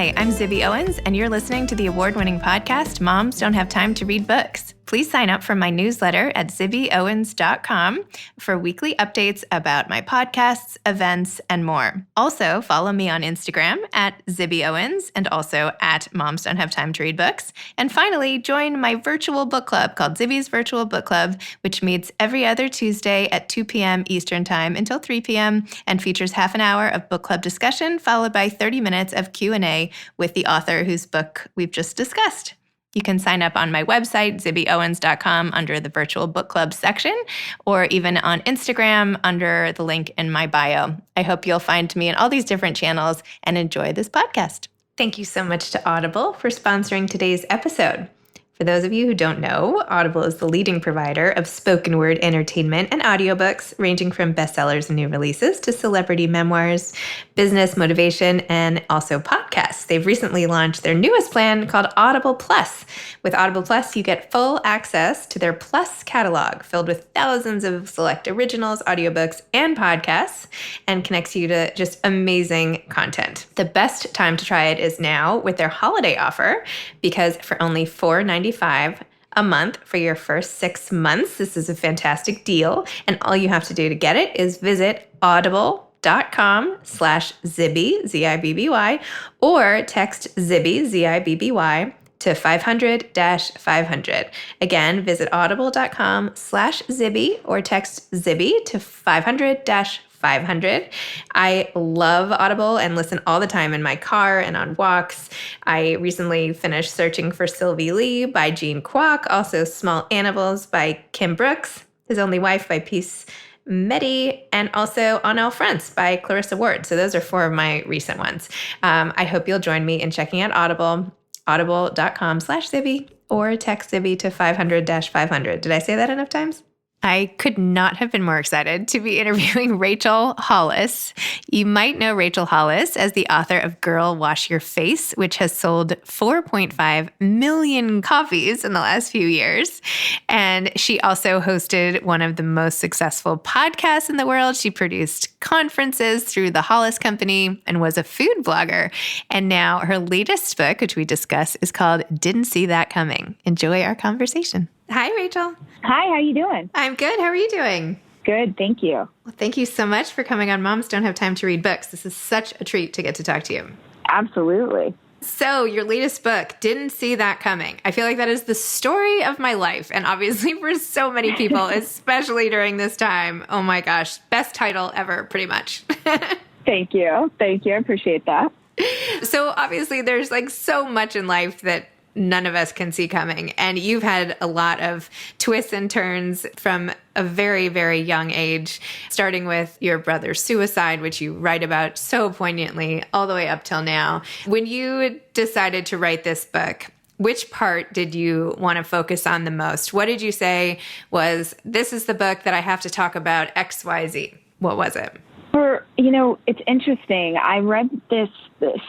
Hi, I'm Zibby Owens, and you're listening to the award-winning podcast, Moms Don't Have Time to Read Books. Please sign up for my newsletter at zibbyowens.com for weekly updates about my podcasts, events, and more. Also, follow me on Instagram at Zibby Owens and also at Moms Don't Have Time to Read Books. And finally, join my virtual book club called Zibby's Virtual Book Club, which meets every other Tuesday at 2 p.m. Eastern Time until 3 p.m. and features half an hour of book club discussion followed by 30 minutes of Q&A with the author whose book we've just discussed. You can sign up on my website, zibbyowens.com, under the Virtual Book Club section, or even on Instagram under the link in my bio. I hope you'll find me in all these different channels and enjoy this podcast. Thank you so much to Audible for sponsoring today's episode. For those of you who don't know, Audible is the leading provider of spoken word entertainment and audiobooks, ranging from bestsellers and new releases to celebrity memoirs, business motivation, and also podcasts. They've recently launched their newest plan called Audible Plus. With Audible Plus, you get full access to their Plus catalog filled with thousands of select originals, audiobooks, and podcasts, and connects you to just amazing content. The best time to try it is now with their holiday offer, because for only $4.95 a month for your first 6 months. This is a fantastic deal. And all you have to do to get it is visit audible.com/Zibby, Z-I-B-B-Y, or text Zibby, Z-I-B-B-Y, to 500-500. Again, visit audible.com/Zibby or text Zibby to 500-500. I love Audible and listen all the time in my car and on walks. I recently finished Searching for Sylvie Lee by Jean Kwok, also Small Animals by Kim Brooks, His Only Wife by Peace Medi, and also On All Fronts by Clarissa Ward. So those are 4 of my recent ones. I hope you'll join me in checking out Audible, audible.com/Zibby, or text Zibby to 500-500. Did I say that enough times? I could not have been more excited to be interviewing Rachel Hollis. You might know Rachel Hollis as the author of Girl, Wash Your Face, which has sold 4.5 million copies in the last few years. And she also hosted one of the most successful podcasts in the world. She produced conferences through the Hollis Company and was a food blogger. And now her latest book, which we discuss, is called Didn't See That Coming. Enjoy our conversation. Hi, Rachel. Hi, how you doing? I'm good. How are you doing? Good, thank you. Well, thank you so much for coming on Moms Don't Have Time to Read Books. This is such a treat to get to talk to you. Absolutely. So your latest book, Didn't See That Coming. I feel like that is the story of my life. And obviously for so many people, especially during this time, oh my gosh, best title ever, pretty much. Thank you. Thank you. I appreciate that. So obviously there's like so much in life that none of us can see coming. And you've had a lot of twists and turns from a very, very young age, starting with your brother's suicide, which you write about so poignantly, all the way up till now. When you decided to write this book, which part did you want to focus on the most? What did you say was, this is the book that I have to talk about XYZ? What was it? It's interesting. I read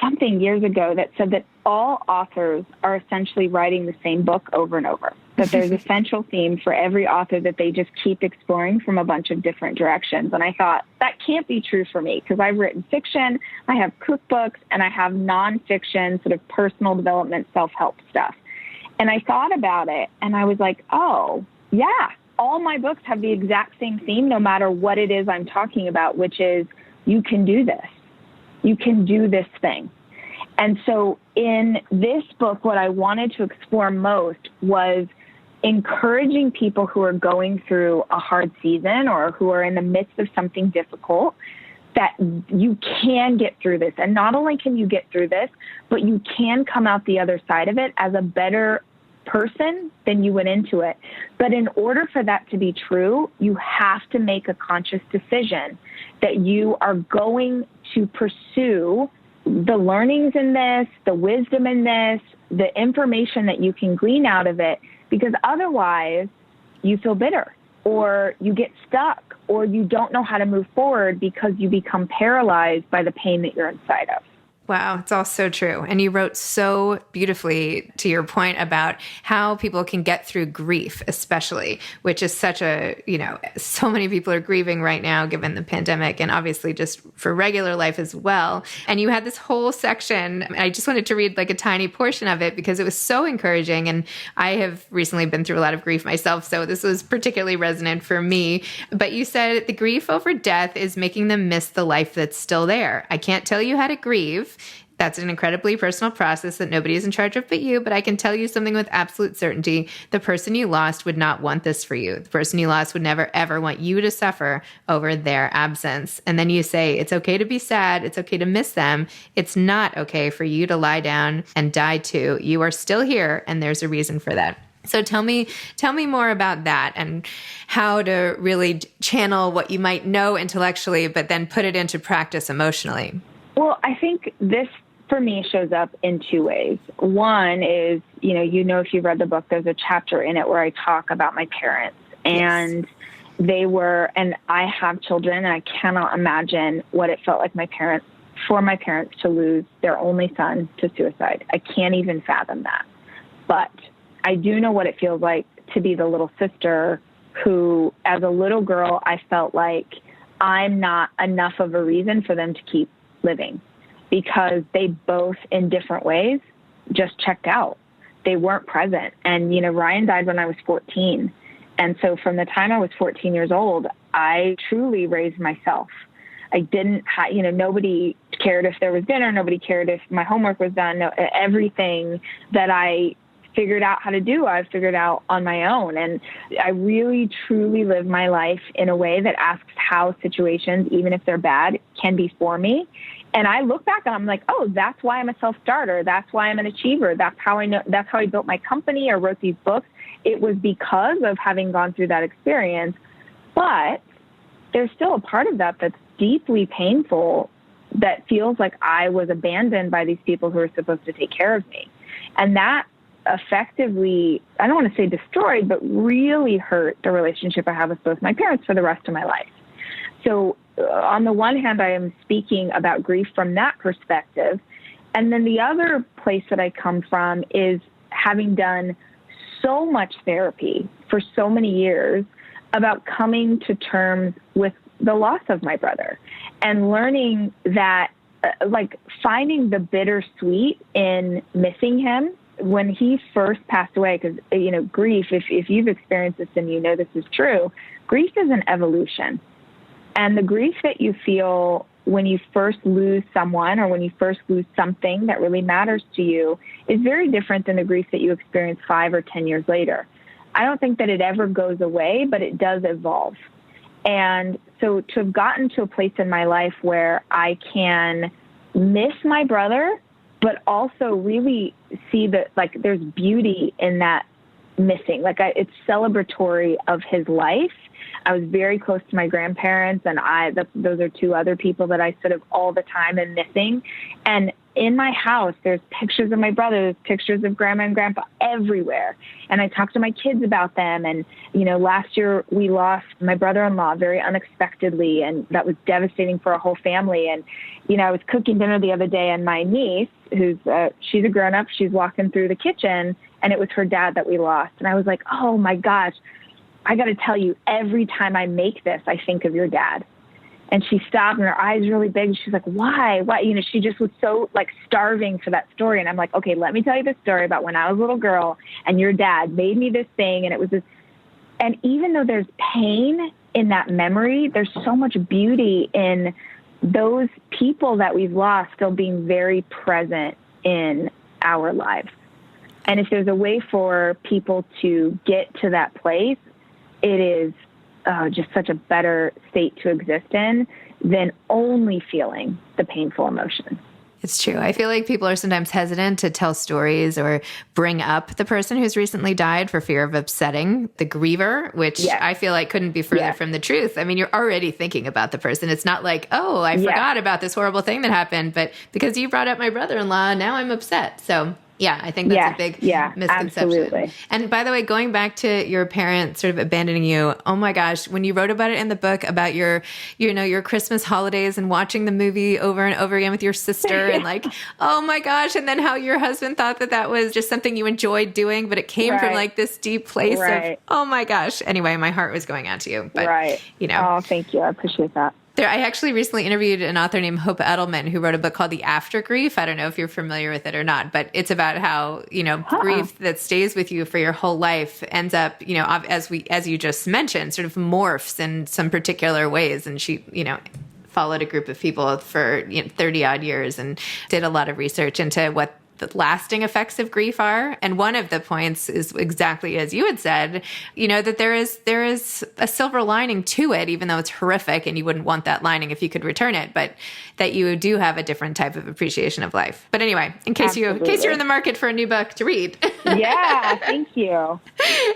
something years ago that said that all authors are essentially writing the same book over and over, that there's a central theme for every author that they just keep exploring from a bunch of different directions. And I thought, that can't be true for me, because I've written fiction, I have cookbooks, and I have nonfiction, sort of personal development, self-help stuff. And I thought about it, and I was like, oh, yeah. All my books have the exact same theme, no matter what it is I'm talking about, which is you can do this. You can do this thing. And so in this book, what I wanted to explore most was encouraging people who are going through a hard season or who are in the midst of something difficult, that you can get through this. And not only can you get through this, but you can come out the other side of it as a better person than you went into it. But in order for that to be true, you have to make a conscious decision that you are going to pursue the learnings in this, the wisdom in this, the information that you can glean out of it, because otherwise you feel bitter or you get stuck or you don't know how to move forward because you become paralyzed by the pain that you're inside of. Wow, it's all so true. And you wrote so beautifully to your point about how people can get through grief, especially, which is such a, so many people are grieving right now given the pandemic and obviously just for regular life as well. And you had this whole section. I just wanted to read like a tiny portion of it because it was so encouraging. And I have recently been through a lot of grief myself, so this was particularly resonant for me. But you said the grief over death is making them miss the life that's still there. I can't tell you how to grieve. That's an incredibly personal process that nobody is in charge of but you, but I can tell you something with absolute certainty. The person you lost would not want this for you. The person you lost would never, ever want you to suffer over their absence. And then you say, it's okay to be sad. It's okay to miss them. It's not okay for you to lie down and die too. You are still here, and there's a reason for that. So tell me more about that and how to really channel what you might know intellectually, but then put it into practice emotionally. Well, I think this, for me, shows up in two ways. One is, if you've read the book, there's a chapter in it where I talk about my parents. And yes. And I have children, and I cannot imagine what it felt like for my parents to lose their only son to suicide. I can't even fathom that. But I do know what it feels like to be the little sister who, as a little girl, I felt like I'm not enough of a reason for them to keep living, because they both, in different ways, just checked out. They weren't present. And, Ryan died when I was 14. And so from the time I was 14 years old, I truly raised myself. I didn't, nobody cared if there was dinner. Nobody cared if my homework was done. No, everything that I figured out how to do, I've figured out on my own. And I really, truly live my life in a way that asks how situations, even if they're bad, can be for me. And I look back and I'm like, oh, that's why I'm a self-starter. That's why I'm an achiever. That's how I built my company or wrote these books. It was because of having gone through that experience. But there's still a part of that that's deeply painful, that feels like I was abandoned by these people who are supposed to take care of me. And that effectively, I don't want to say destroyed, but really hurt the relationship I have with both my parents for the rest of my life. So on the one hand, I am speaking about grief from that perspective. And then the other place that I come from is having done so much therapy for so many years about coming to terms with the loss of my brother and learning that, finding the bittersweet in missing him. When he first passed away, because, grief, if you've experienced this and this is true, grief is an evolution. And the grief that you feel when you first lose someone or when you first lose something that really matters to you is very different than the grief that you experience 5 or 10 years later. I don't think that it ever goes away, but it does evolve. And so to have gotten to a place in my life where I can miss my brother, but also really see that, there's beauty in that missing. It's celebratory of his life. I was very close to my grandparents, and those are two other people that I sort of all the time am missing. And in my house, there's pictures of my brother, there's pictures of grandma and grandpa everywhere. And I talk to my kids about them. And, last year we lost my brother-in-law very unexpectedly, and that was devastating for our whole family. And, I was cooking dinner the other day, and my niece, she's a grown-up, she's walking through the kitchen, and it was her dad that we lost. And I was like, oh my gosh, I got to tell you, every time I make this, I think of your dad. And she stopped, and her eyes really big. She's like, why? She just was so starving for that story. And I'm like, okay, let me tell you this story about when I was a little girl and your dad made me this thing. And it was this, and even though there's pain in that memory, there's so much beauty in those people that we've lost still being very present in our lives. And if there's a way for people to get to that place, it is just such a better state to exist in than only feeling the painful emotion. It's true. I feel like people are sometimes hesitant to tell stories or bring up the person who's recently died for fear of upsetting the griever, which I feel like couldn't be further from the truth. I mean, you're already thinking about the person. It's not like, oh, I forgot about this horrible thing that happened, but because you brought up my brother-in-law, now I'm upset. So Yeah, I think that's a big misconception. Absolutely. And by the way, going back to your parents sort of abandoning you, oh my gosh, when you wrote about it in the book about your Christmas holidays and watching the movie over and over again with your sister and like, oh my gosh, and then how your husband thought that was just something you enjoyed doing, but it came from like this deep place of, oh my gosh. Anyway, my heart was going out to you. But, Oh, thank you. I appreciate that. I actually recently interviewed an author named Hope Edelman who wrote a book called The After Grief. I don't know if you're familiar with it or not, but it's about how, grief that stays with you for your whole life ends up, as you just mentioned, sort of morphs in some particular ways. And she, followed a group of people for 30 odd years and did a lot of research into what the lasting effects of grief are. And one of the points is exactly as you had said, that there is a silver lining to it, even though it's horrific and you wouldn't want that lining if you could return it, but that you do have a different type of appreciation of life. But anyway, in case you're in the market for a new book to read. Yeah, thank you.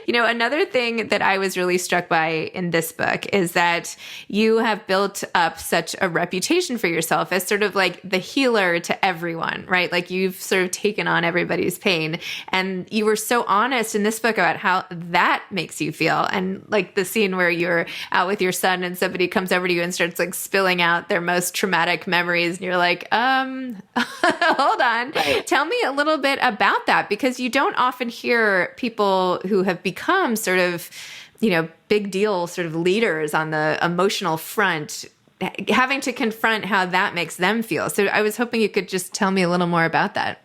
Another thing that I was really struck by in this book is that you have built up such a reputation for yourself as sort of like the healer to everyone, right? Like you've sort of taken on everybody's pain. And you were so honest in this book about how that makes you feel. And like the scene where you're out with your son and somebody comes over to you and starts like spilling out their most traumatic memories. And you're like, hold on. Right. Tell me a little bit about that, because you don't often hear people who have become sort of, big deal sort of leaders on the emotional front having to confront how that makes them feel. So I was hoping you could just tell me a little more about that.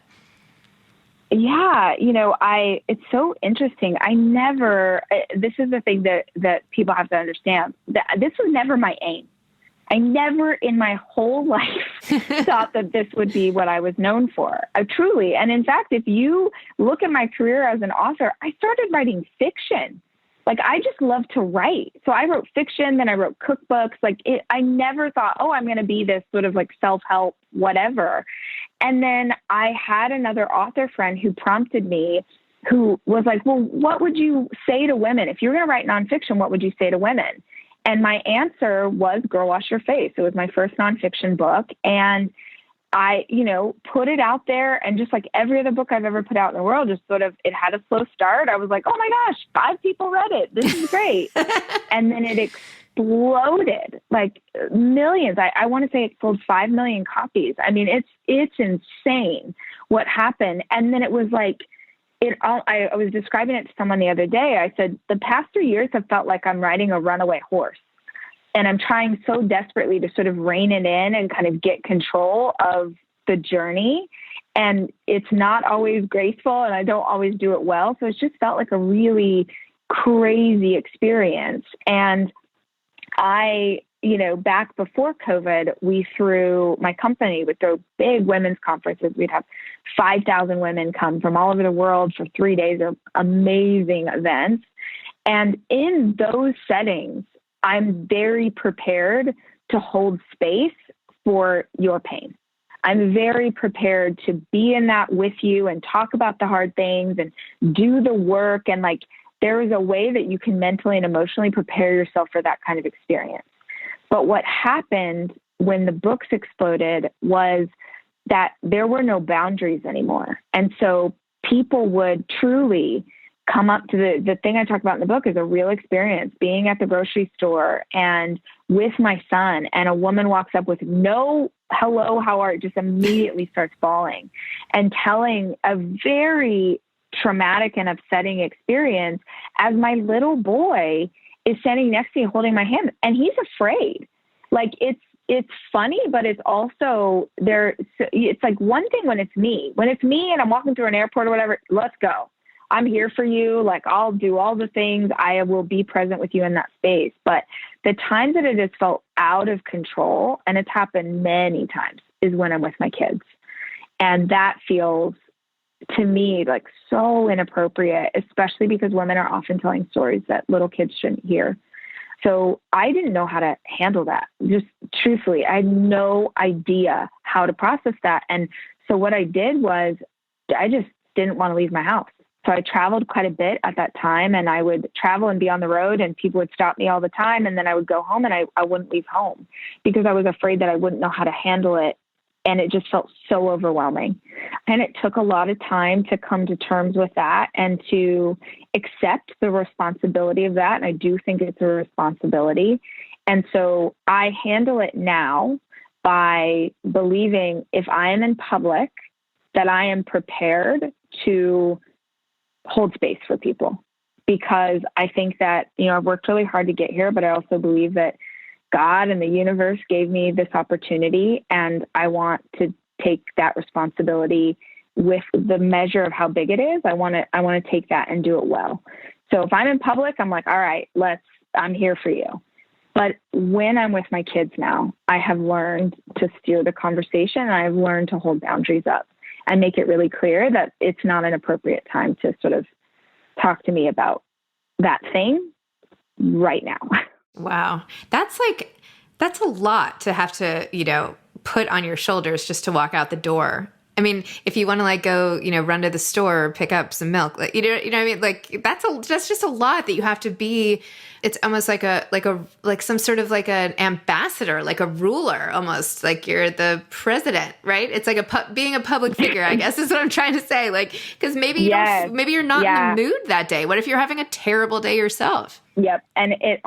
Yeah, it's so interesting. This is the thing that people have to understand, that this was never my aim. I never in my whole life thought that this would be what I was known for. Truly. And in fact, if you look at my career as an author, I started writing fiction. Like, I just love to write. So I wrote fiction, then I wrote cookbooks. I never thought, I'm going to be this sort of like self-help, whatever. And then I had another author friend who prompted me, who was like, well, what would you say to women? If you're going to write nonfiction, what would you say to women? And my answer was Girl Wash Your Face. It was my first nonfiction book. And I, put it out there, and just like every other book I've ever put out in the world, just sort of, it had a slow start. I was like, oh my gosh, 5 people read it. This is great. And then it exploded, like millions. I want to say it sold 5 million copies. I mean, it's insane what happened. And then it was like, I was describing it to someone the other day. I said, the past 3 years have felt like I'm riding a runaway horse. And I'm trying so desperately to sort of rein it in and kind of get control of the journey. And it's not always graceful, and I don't always do it well. So it's just felt like a really crazy experience. And I, back before COVID, my company would throw big women's conferences. We'd have 5,000 women come from all over the world for 3 days of amazing events. And in those settings, I'm very prepared to hold space for your pain. I'm very prepared to be in that with you and talk about the hard things and do the work. And like, there is a way that you can mentally and emotionally prepare yourself for that kind of experience. But what happened when the books exploded was that there were no boundaries anymore. And so people would truly come up to the thing I talk about in the book is a real experience, being at the grocery store and with my son, and a woman walks up with no hello, how are you, just immediately starts bawling and telling a very traumatic and upsetting experience as my little boy is standing next to me holding my hand, and he's afraid. Like, it's funny, but it's also there. It's like one thing when it's me and I'm walking through an airport or whatever, let's go. I'm here for you. Like, I'll do all the things. I will be present with you in that space. But the times that it has felt out of control, and it's happened many times, is when I'm with my kids. And that feels to me like so inappropriate, especially because women are often telling stories that little kids shouldn't hear. So I didn't know how to handle that. Just truthfully, I had no idea how to process that. And so what I did was I just didn't want to leave my house. So I traveled quite a bit at that time, and I would travel and be on the road, and people would stop me all the time. And then I would go home, and I wouldn't leave home because I was afraid that I wouldn't know how to handle it And it just felt so overwhelming. And it took a lot of time to come to terms with that and to accept the responsibility of that. And I do think it's a responsibility. And so I handle it now by believing if I am in public, that I am prepared to hold space for people. Because I think that, I've worked really hard to get here, but I also believe that God and the universe gave me this opportunity, and I want to take that responsibility with the measure of how big it is. I want to take that and do it well. So if I'm in public, I'm like, all right, I'm here for you. But when I'm with my kids now, I have learned to steer the conversation, and I've learned to hold boundaries up and make it really clear that it's not an appropriate time to sort of talk to me about that thing right now. Wow. That's a lot to have to, put on your shoulders just to walk out the door. I mean, if you want to go, run to the store or pick up some milk, you know what I mean? That's just a lot that you have to be. It's almost like some sort of an ambassador, like a ruler, almost like you're the president, right? It's like being a public figure, I guess is what I'm trying to say. Because maybe you're not in the mood that day. What if you're having a terrible day yourself? Yep. And it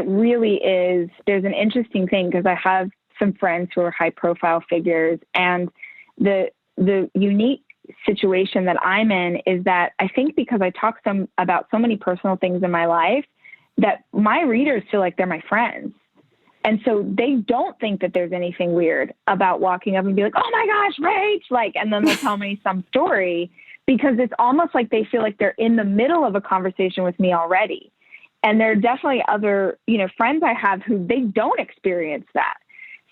really is. There's an interesting thing because I have some friends who are high profile figures, and the unique situation that I'm in is that I think because I talk about so many personal things in my life that my readers feel like they're my friends. And so they don't think that there's anything weird about walking up and be like, oh my gosh, Rach, and then they'll tell me some story, because it's almost like they feel like they're in the middle of a conversation with me already. And there are definitely other, friends I have who they don't experience that.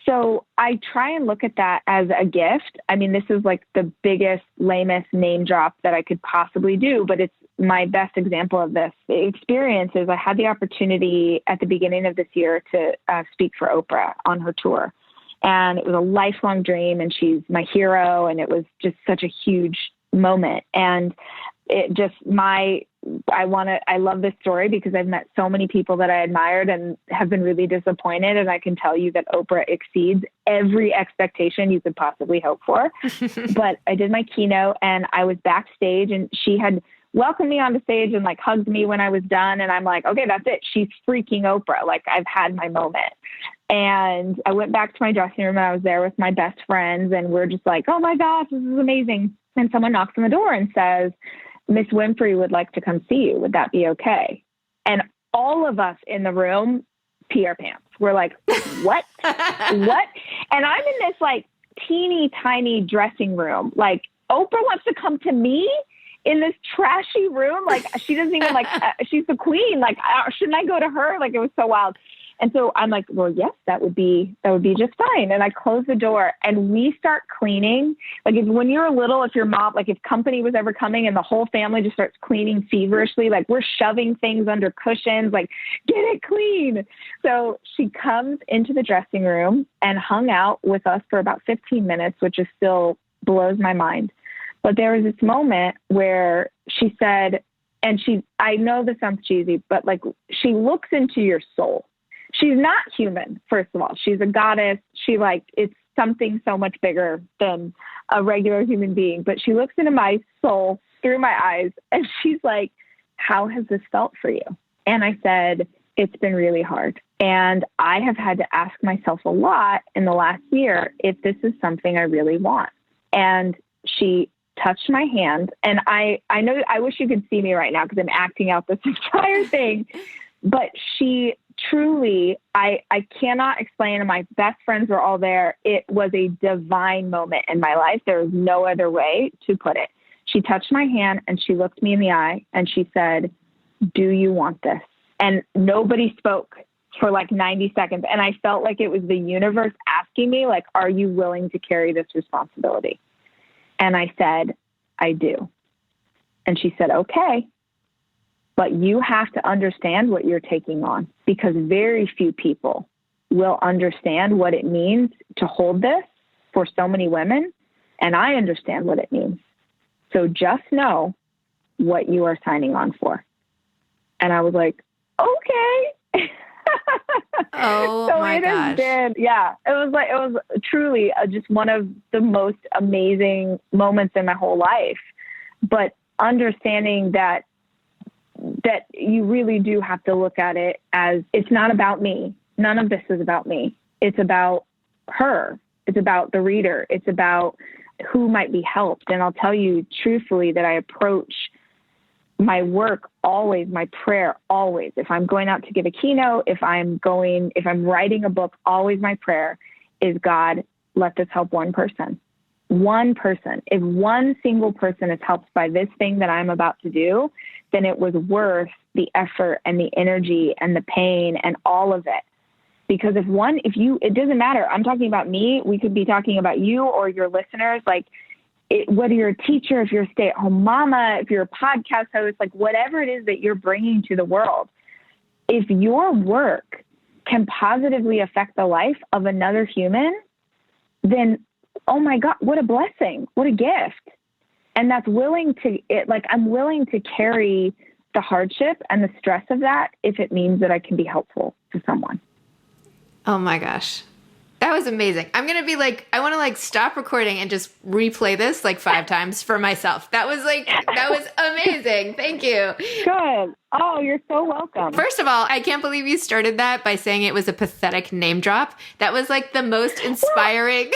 So I try and look at that as a gift. I mean, this is like the biggest, lamest name drop that I could possibly do, but it's my best example of this. The experience is I had the opportunity at the beginning of this year to speak for Oprah on her tour. And it was a lifelong dream, and she's my hero. And it was just such a huge moment. And it just, I love this story because I've met so many people that I admired and have been really disappointed. And I can tell you that Oprah exceeds every expectation you could possibly hope for. But I did my keynote, and I was backstage, and she had welcomed me onto stage and hugged me when I was done. And I'm like, okay, that's it. She's freaking Oprah. I've had my moment. And I went back to my dressing room, and I was there with my best friends, and we're just like, oh my gosh, this is amazing. And someone knocks on the door and says, Miss Winfrey would like to come see you. Would that be okay? And all of us in the room pee our pants. We're like, what? What? And I'm in this teeny tiny dressing room. Oprah wants to come to me in this trashy room. She doesn't even she's the queen. Shouldn't I go to her? It was so wild. And so I'm like, well, yes, that would be just fine. And I close the door, and we start cleaning. When you're little, if your mom, if company was ever coming and the whole family just starts cleaning feverishly, we're shoving things under cushions, get it clean. So she comes into the dressing room and hung out with us for about 15 minutes, which is still blows my mind. But there was this moment where she said, and I know this sounds cheesy, but she looks into your soul. She's not human, first of all. She's a goddess. It's something so much bigger than a regular human being. But she looks into my soul through my eyes, and she's like, how has this felt for you? And I said, it's been really hard. And I have had to ask myself a lot in the last year if this is something I really want. And she touched my hand. And I know, I wish you could see me right now because I'm acting out this entire thing. But she truly, I cannot explain, and my best friends were all there. It was a divine moment in my life. There was no other way to put it. She touched my hand, and she looked me in the eye, and she said, do you want this? And nobody spoke for 90 seconds. And I felt like it was the universe asking me, are you willing to carry this responsibility? And I said, I do. And she said, okay. But you have to understand what you're taking on, because very few people will understand what it means to hold this for so many women. And I understand what it means. So just know what you are signing on for. And I was like, okay. Oh So my it has gosh. been, it was truly just one of the most amazing moments in my whole life. But understanding that you really do have to look at it as it's not about me. None of this is about me. It's about her. It's about the reader. It's about who might be helped. And I'll tell you truthfully that I approach my work always, my prayer always. If I'm going out to give a keynote, if I'm writing a book, always my prayer is, God, let this help one person. One person. If one single person is helped by this thing that I'm about to do, then it was worth the effort and the energy and the pain and all of it. Because it doesn't matter. I'm talking about me. We could be talking about you or your listeners. Like, whether you're a teacher, if you're a stay-at-home mama, if you're a podcast host, like whatever it is that you're bringing to the world, if your work can positively affect the life of another human, then, oh my God, what a blessing, what a gift. And that's I'm willing to carry the hardship and the stress of that if it means that I can be helpful to someone. Oh my gosh. That was amazing. I'm going to be like, I want to stop recording and just replay this 5 times for myself. That was amazing. Thank you. Good. Oh, you're so welcome. First of all, I can't believe you started that by saying it was a pathetic name drop. That was the most inspiring.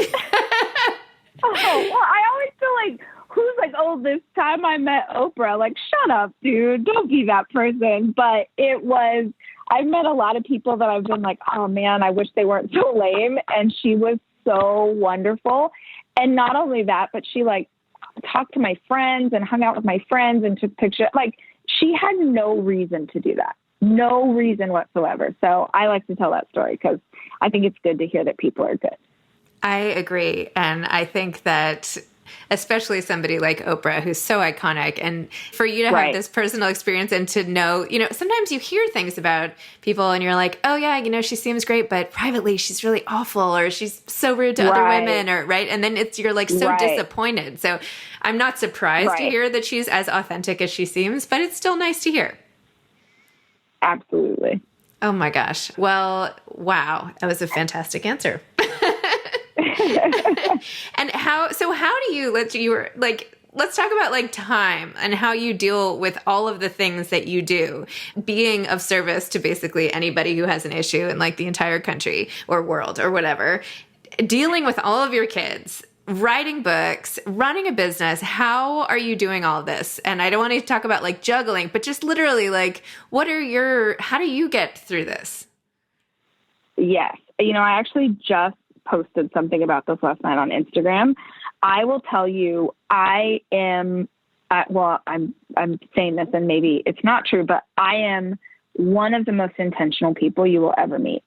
Well, I always feel like, who's this time I met Oprah? Shut up, dude. Don't be that person. But I've met a lot of people that I've been like, oh man, I wish they weren't so lame. And she was so wonderful. And not only that, but she talked to my friends and hung out with my friends and took pictures. She had no reason to do that. No reason whatsoever. So I like to tell that story because I think it's good to hear that people are good. I agree. And I think that especially somebody like Oprah, who's so iconic, and for you to have this personal experience and to know, sometimes you hear things about people and you're like, oh yeah, she seems great, but privately she's really awful, or she's so rude to other women, or and then you're so disappointed. So I'm not surprised to hear that she's as authentic as she seems, but it's still nice to hear. Absolutely. Oh my gosh. Well, wow. That was a fantastic answer. And how do you, let's talk about time and how you deal with all of the things that you do, being of service to basically anybody who has an issue in the entire country or world or whatever, dealing with all of your kids, writing books, running a business. How are you doing all of this? And I don't want to talk about juggling, but just literally how do you get through this? Yes. I actually just posted something about this last night on Instagram. I will tell you, I am, I'm saying this and maybe it's not true, but I am one of the most intentional people you will ever meet.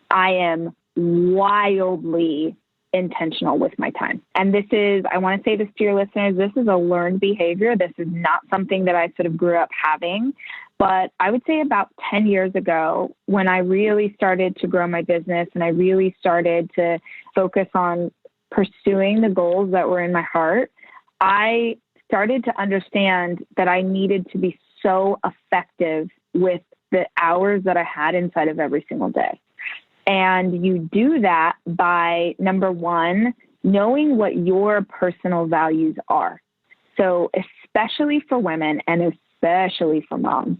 I am wildly intentional with my time. And I want to say this to your listeners, this is a learned behavior. This is not something that I sort of grew up having. But I would say about 10 years ago, when I really started to grow my business and I really started to focus on pursuing the goals that were in my heart, I started to understand that I needed to be so effective with the hours that I had inside of every single day. And you do that by, number one, knowing what your personal values are. So especially for women and especially for moms,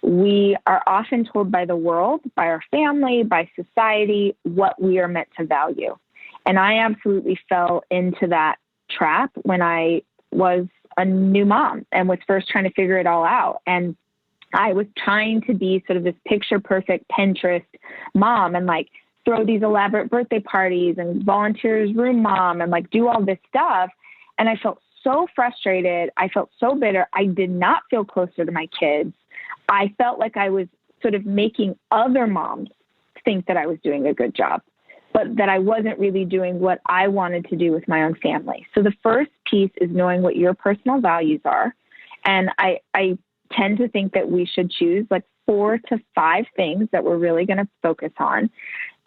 we are often told by the world, by our family, by society, what we are meant to value. And I absolutely fell into that trap when I was a new mom and was first trying to figure it all out. And I was trying to be sort of this picture perfect Pinterest mom and throw these elaborate birthday parties and volunteers room mom and do all this stuff. And I felt so frustrated. I felt so bitter. I did not feel closer to my kids. I felt like I was sort of making other moms think that I was doing a good job, but that I wasn't really doing what I wanted to do with my own family. So the first piece is knowing what your personal values are. And I tend to think that we should choose 4 to 5 things that we're really going to focus on.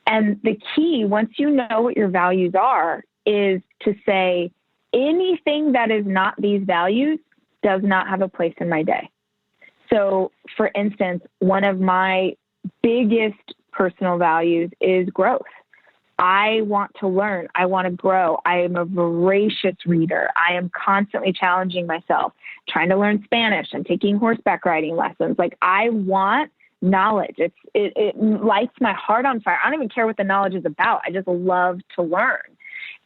And the key, once you know what your values are, is to say anything that is not these values does not have a place in my day. So, for instance, one of my biggest personal values is growth. I want to learn. I want to grow. I am a voracious reader. I am constantly challenging myself, trying to learn Spanish and taking horseback riding lessons. Like, I want knowledge. It lights my heart on fire. I don't even care what the knowledge is about. I just love to learn.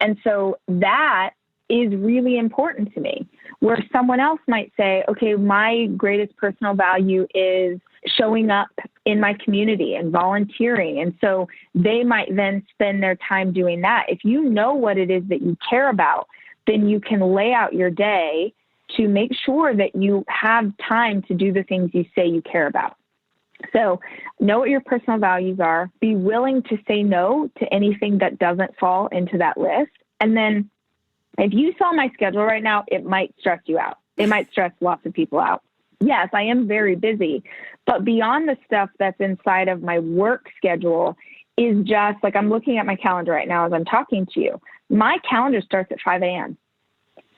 And so that is really important to me, where someone else might say, okay, my greatest personal value is showing up in my community and volunteering. And so they might then spend their time doing that. If you know what it is that you care about, then you can lay out your day to make sure that you have time to do the things you say you care about. So know what your personal values are. Be willing to say no to anything that doesn't fall into that list. And then if you saw my schedule right now, it might stress you out. It might stress lots of people out. Yes, I am very busy, but beyond the stuff that's inside of my work schedule is just like, I'm looking at my calendar right now as I'm talking to you. My calendar starts at 5 a.m.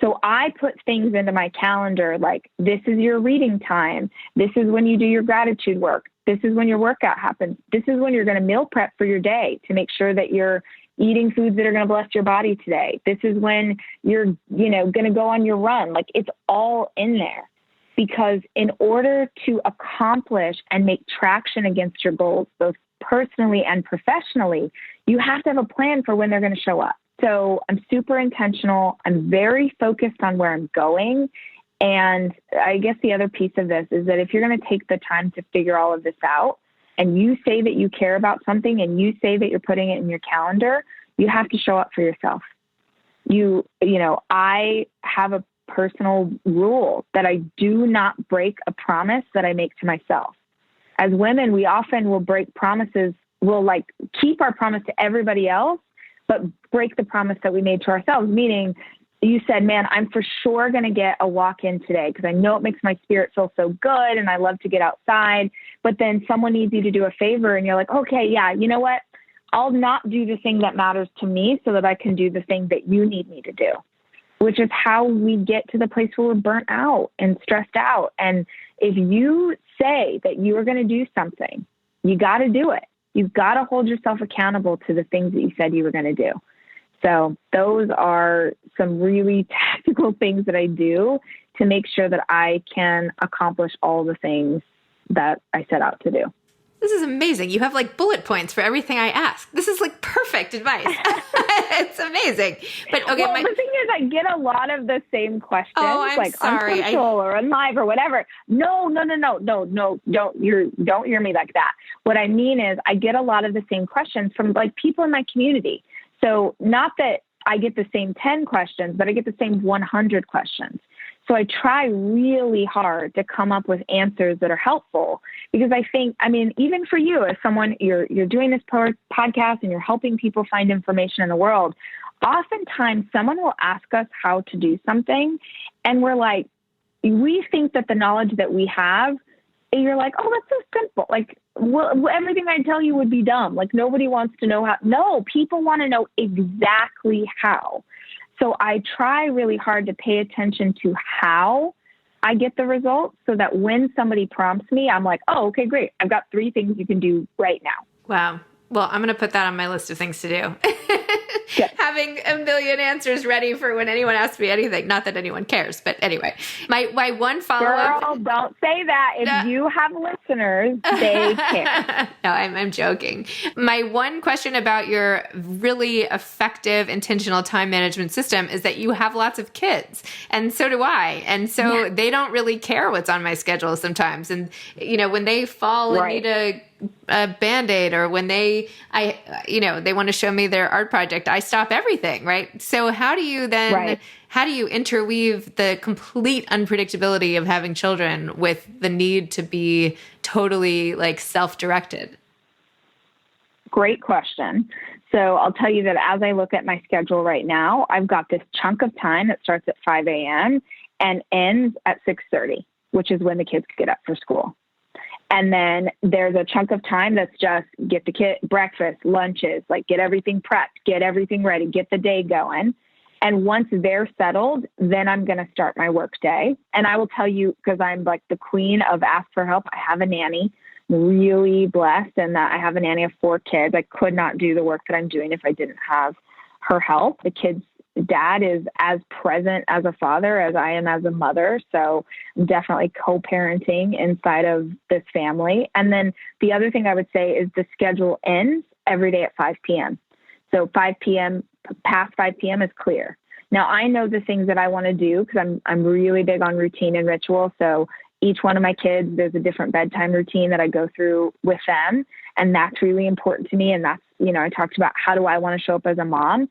So I put things into my calendar like, this is your reading time. This is when you do your gratitude work. This is when your workout happens. This is when you're going to meal prep for your day to make sure that you're eating foods that are going to bless your body today. This is when you're, going to go on your run. Like, it's all in there, because in order to accomplish and make traction against your goals, both personally and professionally, you have to have a plan for when they're going to show up. So I'm super intentional. I'm very focused on where I'm going. And I guess the other piece of this is that if you're going to take the time to figure all of this out, and you say that you care about something and you say that you're putting it in your calendar, you have to show up for yourself. I have a personal rule that I do not break a promise that I make to myself. As women, we often will break promises. We'll keep our promise to everybody else, but break the promise that we made to ourselves, meaning you said, man, I'm for sure going to get a walk in today because I know it makes my spirit feel so good and I love to get outside. But then someone needs you to do a favor and you're like, okay, yeah, you know what? I'll not do the thing that matters to me so that I can do the thing that you need me to do, which is how we get to the place where we're burnt out and stressed out. And if you say that you are going to do something, you got to do it. You've got to hold yourself accountable to the things that you said you were going to do. So those are some really tactical things that I do to make sure that I can accomplish all the things that I set out to do. This is amazing. You have bullet points for everything I ask. This is perfect advice. It's amazing. But okay. Well, the thing is, I get a lot of the same questions, on social or on live or whatever. No. Don't hear me like that. What I mean is I get a lot of the same questions from people in my community. So not that I get the same 10 questions, but I get the same 100 questions. So I try really hard to come up with answers that are helpful, because I think, even for you, as someone, you're doing this podcast and you're helping people find information in the world, oftentimes someone will ask us how to do something. And we're like, we think that the knowledge that we have, and you're like, oh, that's so simple. Everything I tell you would be dumb. Nobody wants to know how. No, people want to know exactly how. So I try really hard to pay attention to how I get the results so that when somebody prompts me, I'm like, oh, okay, great. I've got 3 things you can do right now. Wow. Well, I'm going to put that on my list of things to do. Having a million answers ready for when anyone asks me anything. Not that anyone cares, but anyway. My one follow-up... Girl, don't say that. If you have listeners, they care. No, I'm joking. My one question about your really effective intentional time management system is that you have lots of kids, and so do I. And so they don't really care what's on my schedule sometimes. And, when they fall and need a Band-Aid, or when they want to show me their art project, I stop everything, right? So how do you then, how do you interweave the complete unpredictability of having children with the need to be totally self-directed? Great question. So I'll tell you that as I look at my schedule right now, I've got this chunk of time that starts at 5 a.m. and ends at 6:30, which is when the kids get up for school. And then there's a chunk of time that's just get the kid breakfast, lunches, get everything prepped, get everything ready, get the day going. And once they're settled, then I'm going to start my work day. And I will tell you, because I'm the queen of ask for help, I have a nanny. really blessed in that I have a nanny of 4 kids. I could not do the work that I'm doing if I didn't have her help. The kids' dad is as present as a father as I am as a mother. So I'm definitely co-parenting inside of this family. And then the other thing I would say is the schedule ends every day at 5 p.m. So 5 p.m., past 5 p.m. is clear. Now I know the things that I want to do because I'm really big on routine and ritual. So each one of my kids, there's a different bedtime routine that I go through with them. And that's really important to me. And that's, I talked about how do I want to show up as a mom?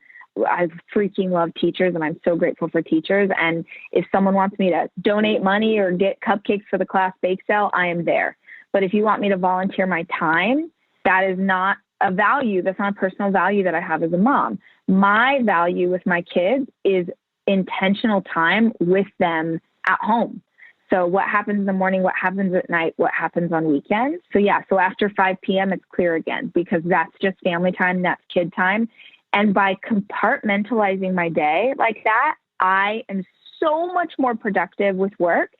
I freaking love teachers and I'm so grateful for teachers. And if someone wants me to donate money or get cupcakes for the class bake sale, I am there. But if you want me to volunteer my time, that is not a value. That's not a personal value that I have as a mom. My value with my kids is intentional time with them at home. So what happens in the morning, what happens at night, what happens on weekends. So after 5 p.m., it's clear again, because that's just family time. That's kid time. And by compartmentalizing my day like that, I am so much more productive with work.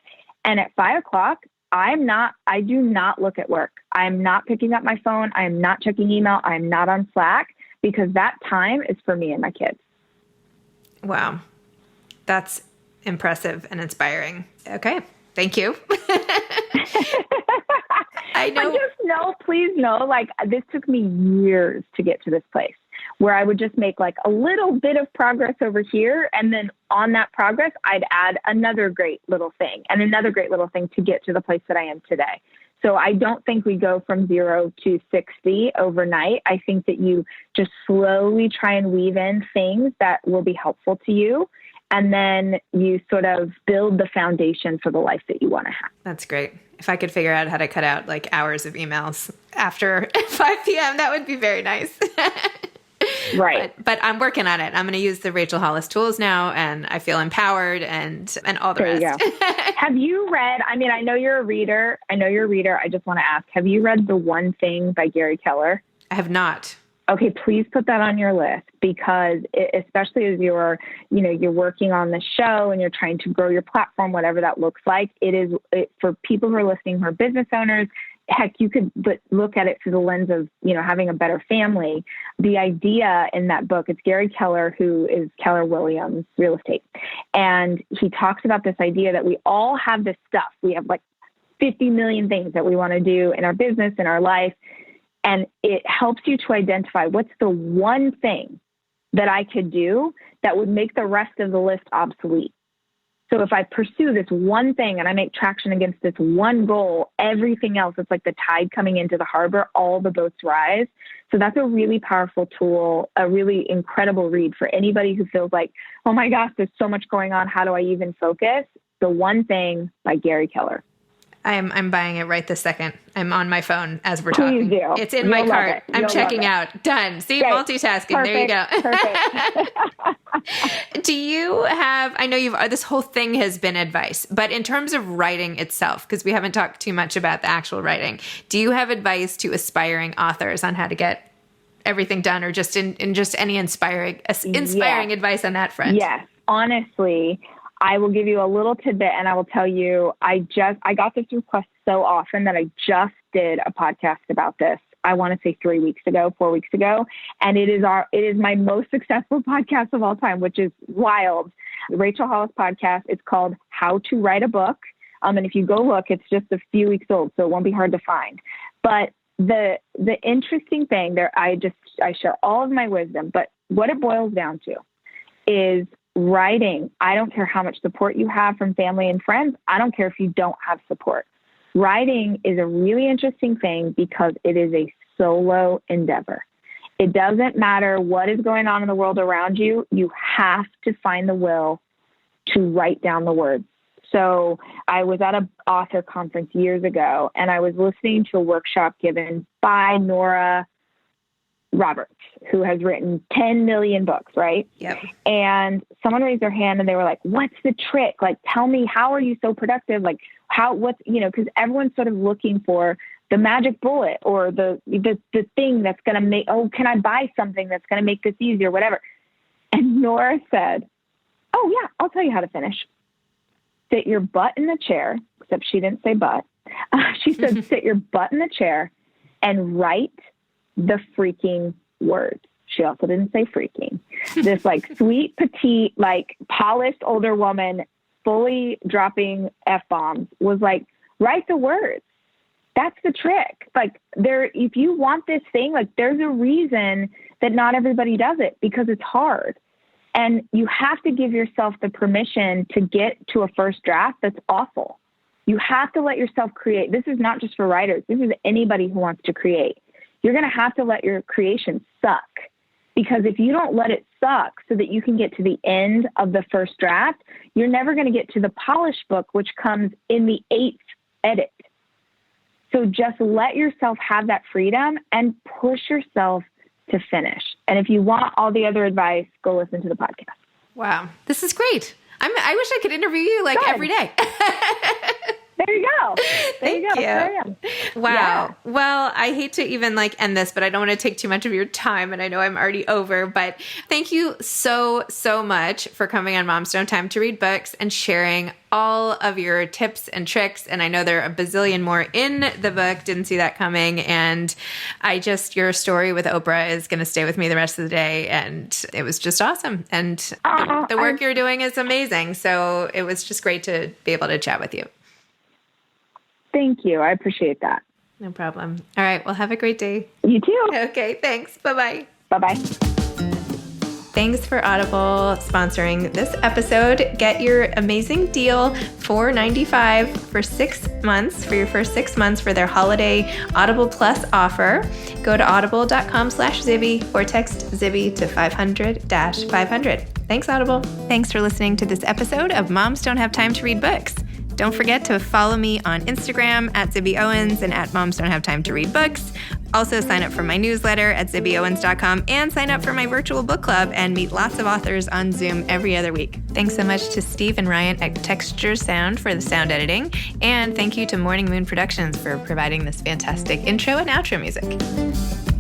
And at 5 o'clock, I do not look at work. I'm not picking up my phone. I am not checking email. I'm not on Slack, because that time is for me and my kids. Wow. That's impressive and inspiring. Okay. Thank you. I know. Please know, this took me years to get to this place where I would just make a little bit of progress over here. And then on that progress, I'd add another great little thing and another great little thing to get to the place that I am today. So I don't think we go from 0 to 60 overnight. I think that you just slowly try and weave in things that will be helpful to you. And then you sort of build the foundation for the life that you want to have. That's great. If I could figure out how to cut out hours of emails after 5 p.m., that would be very nice. Right. But I'm working on it. I'm going to use the Rachel Hollis tools now, and I feel empowered and all the rest. There you go. Have you read, I know you're a reader. I just want to ask, have you read The One Thing by Gary Keller? I have not. Okay, please put that on your list, because especially as you're working on the show and you're trying to grow your platform, whatever that looks like, for people who are listening who are business owners. Heck, you could look at it through the lens of, having a better family. The idea in that book, it's Gary Keller, who is Keller Williams Real Estate. And he talks about this idea that we all have this stuff. We have 50 million things that we want to do in our business, in our life. And it helps you to identify what's the one thing that I could do that would make the rest of the list obsolete. So if I pursue this one thing and I make traction against this one goal, everything else, it's like the tide coming into the harbor, all the boats rise. So that's a really powerful tool, a really incredible read for anybody who feels like, oh my gosh, there's so much going on. How do I even focus? The One Thing by Gary Keller. I'm buying it right this second. I'm on my phone as we're talking. Please do. It's in my cart. I'm checking out. Done. See, Great. Multitasking. Perfect. There you go. Do you have, I know this whole thing has been advice, but in terms of writing itself, because we haven't talked too much about the actual writing, do you have advice to aspiring authors on how to get everything done, or just in just any inspiring advice on that front? Yes. Honestly, I will give you a little tidbit and I will tell you, I got this request so often that I just did a podcast about this. I want to say 4 weeks ago. And it is my most successful podcast of all time, which is wild. The Rachel Hollis podcast. It's called How to Write a Book. And if you go look, it's just a few weeks old, so it won't be hard to find. But the interesting thing there, I share all of my wisdom, but what it boils down to is writing. I don't care how much support you have from family and friends. I don't care if you don't have support. Writing is a really interesting thing because it is a solo endeavor. It doesn't matter what is going on in the world around you. You have to find the will to write down the words. So I was at an author conference years ago, and I was listening to a workshop given by Nora Roberts, who has written 10 million books, right? Yep. And someone raised their hand and they were like, what's the trick? Tell me, how are you so productive? Because everyone's sort of looking for the magic bullet or the thing that's going to make, can I buy something that's going to make this easier, whatever. And Nora said, oh yeah, I'll tell you how to finish. Sit your butt in the chair, except she didn't say butt, She said, sit your butt in the chair and write the freaking words. She also didn't say freaking. This like sweet, petite, like polished older woman, fully dropping F-bombs, was like, write the words. That's the trick. Like if you want this thing, like there's a reason that not everybody does it, because it's hard. And you have to give yourself the permission to get to a first draft that's awful. You have to let yourself create. This is not just for writers. This is anybody who wants to create. You're going to have to let your creation suck, because if you don't let it suck so that you can get to the end of the first draft, you're never going to get to the polished book, which comes in the 8th edit. So just let yourself have that freedom and push yourself to finish. And if you want all the other advice, go listen to the podcast. Wow. This is great. I wish I could interview you like every day. There you go. There you go. There I am. Wow. Yeah. Well, I hate to even like end this, but I don't want to take too much of your time, and I know I'm already over, but thank you so much for coming on Moms Don't Have Time to Read Books and sharing all of your tips and tricks. And I know there are a bazillion more in the book. Didn't see that coming. And your story with Oprah is going to stay with me the rest of the day. And it was just awesome. And the work you're doing is amazing. So it was just great to be able to chat with you. Thank you. I appreciate that. No problem. All right. Well, have a great day. You too. Okay. Thanks. Bye-bye. Bye-bye. Thanks for Audible sponsoring this episode. Get your amazing deal, $4.95 for 6 months, for your first 6 months for their holiday Audible Plus offer. Go to audible.com/Zibby or text Zibby to 500-500. Thanks, Audible. Thanks for listening to this episode of Moms Don't Have Time to Read Books. Don't forget to follow me on Instagram at Zibby Owens and at Moms Don't Have Time to Read Books. Also sign up for my newsletter at zibbyowens.com and sign up for my virtual book club and meet lots of authors on Zoom every other week. Thanks so much to Steve and Ryan at Texture Sound for the sound editing. And thank you to Morning Moon Productions for providing this fantastic intro and outro music.